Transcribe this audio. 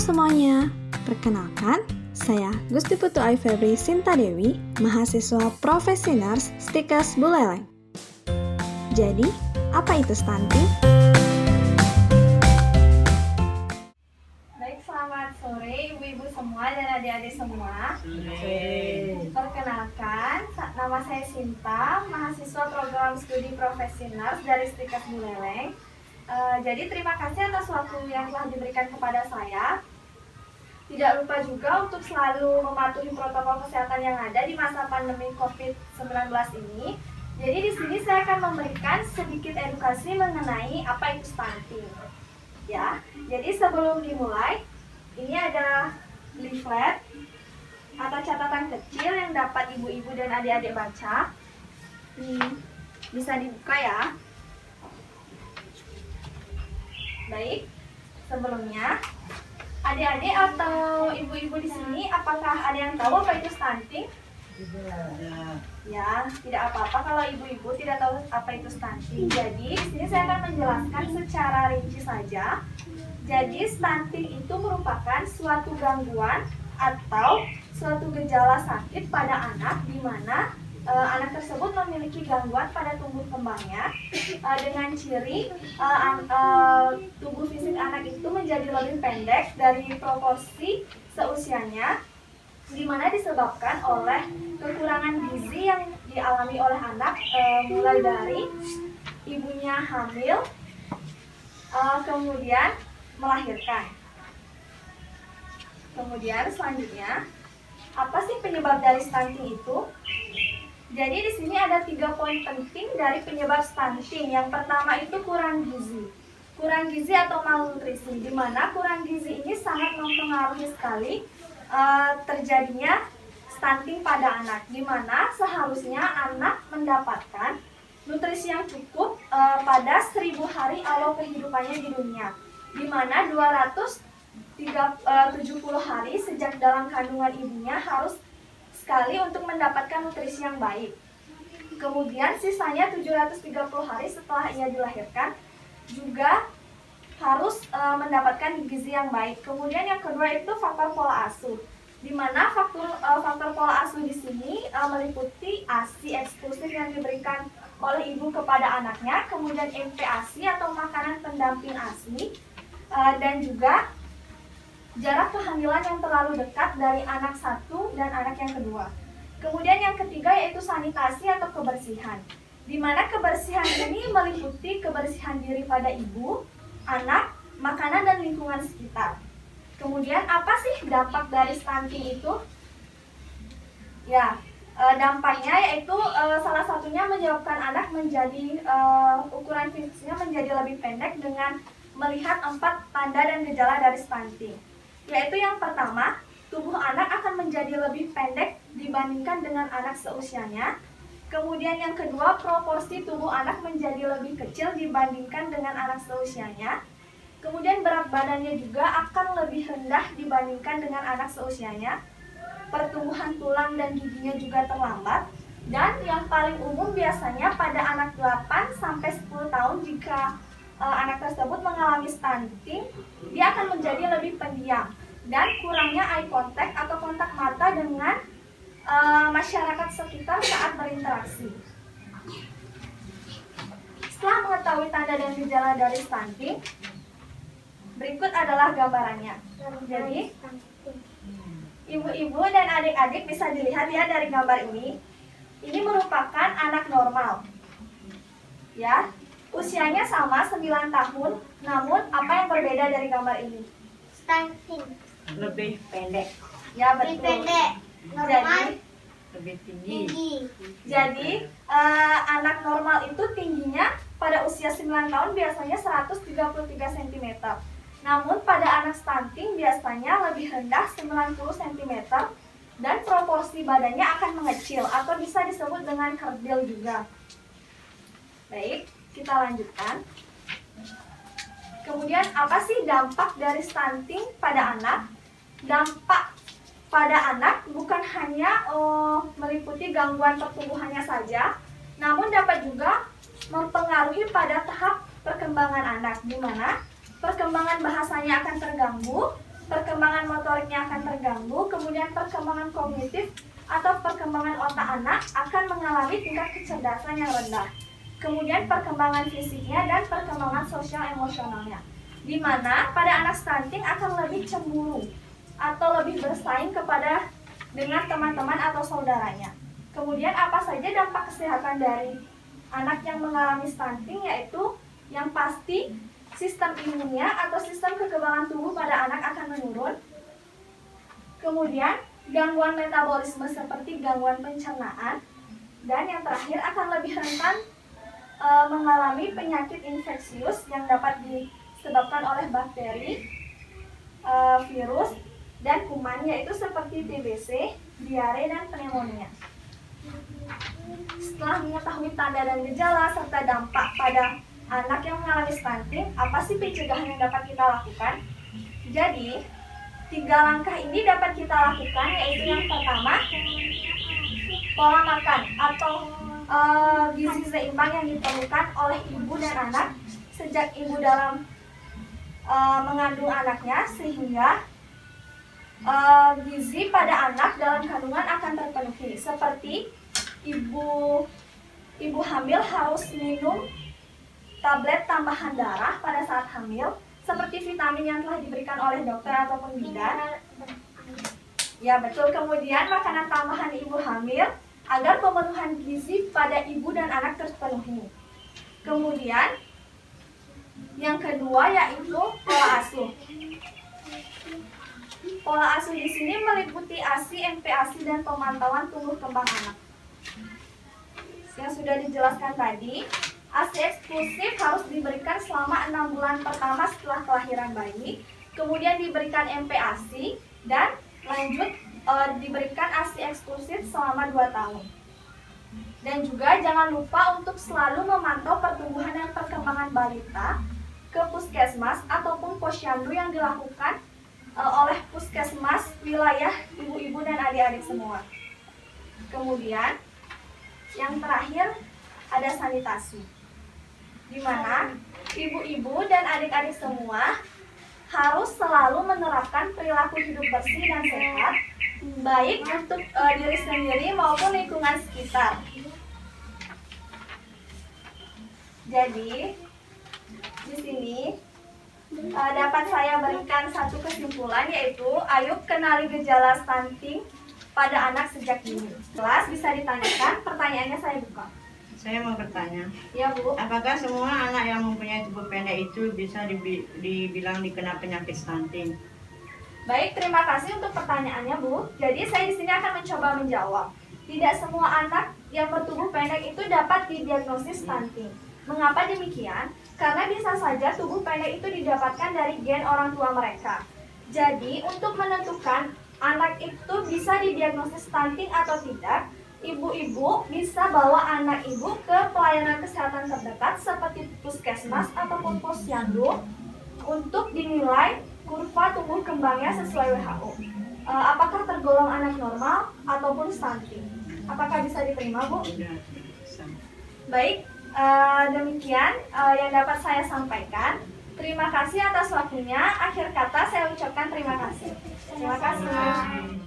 semuanya, perkenalkan, saya Gusti Putu Ai Febri Sinta Dewi, mahasiswa Profesioners Stikers Buleleng. Jadi, apa itu stunting? Baik, selamat sore ibu-ibu semua dan adik-adik semua. Perkenalkan, nama saya Sinta, mahasiswa program studi Profesioners dari Stikers Buleleng. Jadi terima kasih atas waktu yang telah diberikan kepada saya. Tidak lupa juga untuk selalu mematuhi protokol kesehatan yang ada di masa pandemi COVID-19 ini. Jadi di sini saya akan memberikan sedikit edukasi mengenai apa itu stunting. Ya, jadi sebelum dimulai, ini ada leaflet atau catatan kecil yang dapat ibu-ibu dan adik-adik baca. Bisa dibuka ya. Baik, sebelumnya adik-adik atau ibu-ibu di sini, apakah ada yang tahu apa itu stunting? Ya, tidak apa-apa kalau ibu-ibu tidak tahu apa itu stunting. Jadi, di sini saya akan menjelaskan secara rinci saja. Jadi, stunting itu merupakan suatu gangguan atau suatu gejala sakit pada anak di mana anak tersebut memiliki gangguan pada tumbuh kembangnya dengan ciri tubuh fisik anak itu menjadi lebih pendek dari proporsi seusianya, di mana disebabkan oleh kekurangan gizi yang dialami oleh anak mulai dari ibunya hamil, kemudian melahirkan. Kemudian selanjutnya, apa sih penyebab dari stunting itu? Jadi di sini ada 3 poin penting dari penyebab stunting. Yang pertama itu kurang gizi. Kurang gizi atau malnutrisi, di mana kurang gizi ini sangat mempengaruhi sekali terjadinya stunting pada anak, di mana seharusnya anak mendapatkan nutrisi yang cukup pada 1000 hari awal kehidupannya di dunia, di mana 270 hari sejak dalam kandungan ibunya harus sekali untuk mendapatkan nutrisi yang baik. Kemudian sisanya 730 hari setelah ia dilahirkan juga harus mendapatkan gizi yang baik. Kemudian yang kedua itu faktor pola asuh, di mana faktor pola asuh di sini meliputi ASI eksklusif yang diberikan oleh ibu kepada anaknya, kemudian MPASI atau makanan pendamping ASI, dan juga jarak kehamilan yang terlalu dekat dari anak satu dan anak yang kedua. Kemudian yang ketiga yaitu sanitasi atau kebersihan, di mana kebersihan ini meliputi kebersihan diri pada ibu, anak, makanan, dan lingkungan sekitar. Kemudian apa sih dampak dari stunting itu? Ya, dampaknya yaitu salah satunya menyebabkan anak menjadi ukuran fisiknya menjadi lebih pendek dengan melihat 4 tanda dan gejala dari stunting. Yaitu yang pertama, tubuh anak akan menjadi lebih pendek dibandingkan dengan anak seusianya. Kemudian yang kedua, proporsi tubuh anak menjadi lebih kecil dibandingkan dengan anak seusianya. Kemudian berat badannya juga akan lebih rendah dibandingkan dengan anak seusianya. Pertumbuhan tulang dan giginya juga terlambat. Dan yang paling umum biasanya pada anak 8-10 tahun, jika anak tersebut mengalami stunting, dia akan menjadi lebih pendiam dan kurangnya eye contact atau kontak mata dengan masyarakat sekitar saat berinteraksi. Setelah mengetahui tanda dan gejala dari stunting, berikut adalah gambarannya. Jadi, ibu-ibu dan adik-adik bisa dilihat ya dari gambar ini. Ini merupakan anak normal. Ya, usianya sama 9 tahun, namun apa yang berbeda dari gambar ini? Stunting. Lebih pendek, Ya, Lebih betul. pendek. Normal. lebih tinggi. Tinggi. Jadi, anak normal itu tingginya pada usia 9 tahun biasanya 133 cm. Namun pada anak stunting biasanya lebih rendah 90 cm dan proporsi badannya akan mengecil atau bisa disebut dengan kerdil juga. Baik, kita lanjutkan. Kemudian apa sih dampak dari stunting pada anak? Dampak pada anak bukan hanya meliputi gangguan pertumbuhannya saja, namun dapat juga mempengaruhi pada tahap perkembangan anak, di mana perkembangan bahasanya akan terganggu, perkembangan motoriknya akan terganggu, kemudian perkembangan kognitif atau perkembangan otak anak akan mengalami tingkat kecerdasan yang rendah. Kemudian perkembangan fisiknya dan perkembangan sosial emosionalnya. Di mana pada anak stunting akan lebih cemburu atau lebih bersaing dengan teman-teman atau saudaranya. Kemudian apa saja dampak kesehatan dari anak yang mengalami stunting, yaitu yang pasti sistem imunnya atau sistem kekebalan tubuh pada anak akan menurun. Kemudian gangguan metabolisme seperti gangguan pencernaan, dan yang terakhir akan lebih rentan mengalami penyakit infeksius yang dapat disebabkan oleh bakteri, virus, dan kuman, yaitu seperti TBC, diare, dan pneumonia. Setelah mengetahui tanda dan gejala serta dampak pada anak yang mengalami stunting, apa sih pencegahan yang dapat kita lakukan? Jadi, 3 langkah ini dapat kita lakukan, yaitu yang pertama, pola makan atau gizi seimbang yang diperlukan oleh ibu dan anak sejak ibu dalam mengandung anaknya, sehingga gizi pada anak dalam kandungan akan terpenuhi. Seperti ibu hamil harus minum tablet tambahan darah pada saat hamil, seperti vitamin yang telah diberikan oleh dokter ataupun bidan. Ya betul. Kemudian makanan tambahan ibu hamil agar pemenuhan gizi pada ibu dan anak terpenuhi. Kemudian yang kedua yaitu pola asuh. Pola asuh di sini meliputi ASI, MPASI, dan pemantauan tumbuh kembang anak. Yang sudah dijelaskan tadi, ASI eksklusif harus diberikan selama 6 bulan pertama setelah kelahiran bayi, kemudian diberikan MPASI, dan lanjut diberikan ASI eksklusif selama 2 tahun. Dan juga jangan lupa untuk selalu memantau pertumbuhan dan perkembangan balita ke puskesmas ataupun posyandu yang dilakukan oleh puskesmas wilayah ibu-ibu dan adik-adik semua. Kemudian yang terakhir ada sanitasi, di mana ibu-ibu dan adik-adik semua harus selalu menerapkan perilaku hidup bersih dan sehat, baik untuk diri sendiri maupun lingkungan sekitar. Jadi di sini dapat saya berikan satu kesimpulan, yaitu ayo kenali gejala stunting pada anak sejak dini. Kelas bisa ditanyakan, pertanyaannya saya buka. Saya mau bertanya. Ya Bu. Apakah semua anak yang mempunyai tubuh pendek itu bisa dibilang dikena penyakit stunting? Baik, terima kasih untuk pertanyaannya Bu. Jadi saya di sini akan mencoba menjawab. Tidak semua anak yang bertubuh pendek itu dapat didiagnosis stunting. Mengapa demikian? Karena bisa saja tubuh pendek itu didapatkan dari gen orang tua mereka. Jadi, untuk menentukan anak itu bisa didiagnosis stunting atau tidak, ibu-ibu bisa bawa anak ibu ke pelayanan kesehatan terdekat seperti puskesmas ataupun posyandu untuk dinilai kurva tumbuh kembangnya sesuai WHO. Apakah tergolong anak normal ataupun stunting? Apakah bisa diterima, Bu? Tidak bisa. Baik. Demikian yang dapat saya sampaikan. Terima kasih atas waktunya. Akhir kata saya ucapkan terima kasih. Terima kasih.